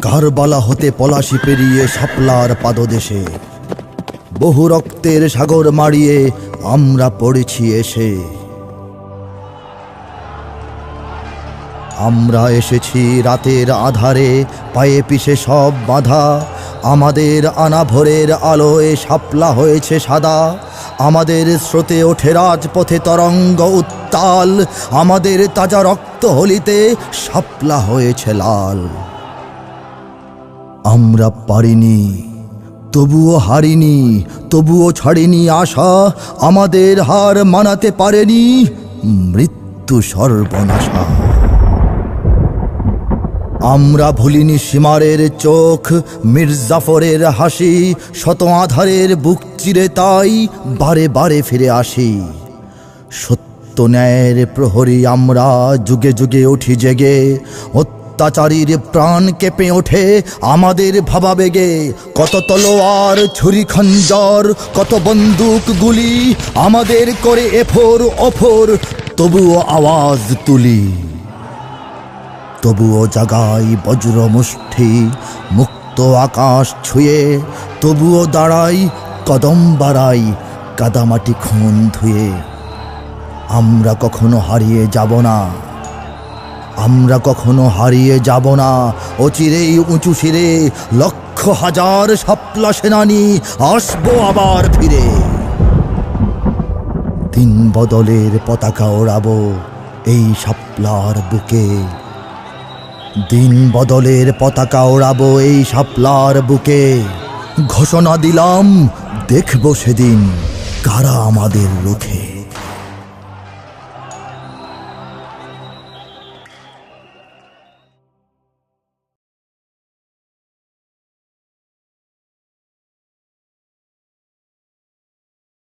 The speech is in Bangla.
কারবালা হতে পলাশি পেরিয়ে শাপলার পাদদেশে বহু রক্তের সাগর মাড়িয়ে আমরা পড়েছি এসে। আমরা এসেছি রাতের আধারে, পায়ে পিছে সব বাঁধা। আমাদের আনা ভোরের আলোয় শাপলা হয়েছে সাদা। আমাদের স্রোতে ওঠে রাজপথে তরঙ্গ উত্তাল। আমাদের তাজা রক্ত হোলিতে শাপলা হয়েছে লাল। আমরা পারিনি, তবুও হারিনি, তবুও ছাড়িনি আশা। আমাদের হার মানাতে পারেনি মৃত্যু সর্বনাশা। আমরা ভুলিনি সীমারের চোখ, মির্জাফরের হাসি। শত আধারের বুক চিরে তাই বারে বারে ফিরে আসি। সত্য ন্যায়ের প্রহরী আমরা যুগে যুগে উঠি জেগে। অত্যাচারীর প্রাণ কেঁপে ওঠে আমাদের ভাবাবেগে। কত তলোয়ার ছুরি খঞ্জর, কত বন্দুক গুলি আমাদের করে এফোর ওফোর, তবুও আওয়াজ তুলি। তবুও জাগাই বজ্র মুষ্টি মুক্ত আকাশ ছুঁয়ে। তবুও দাঁড়াই, কদম বাড়াই কাদামাটি খুন ধুয়ে। আমরা কখনো হারিয়ে যাব না, আমরা কখনো হারিয়ে যাব না। অচিরেই উঁচু শিরে লক্ষ হাজার শাপলা সেনানি আসবো আবার ফিরে। দিন বদলের পতাকা ওড়াবো এই শাপলার বুকে। দিন বদলের পতাকা ওড়াবো এই শাপলার বুকে। ঘোষণা দিলাম, দেখব সেদিন কারা আমাদের রুখে।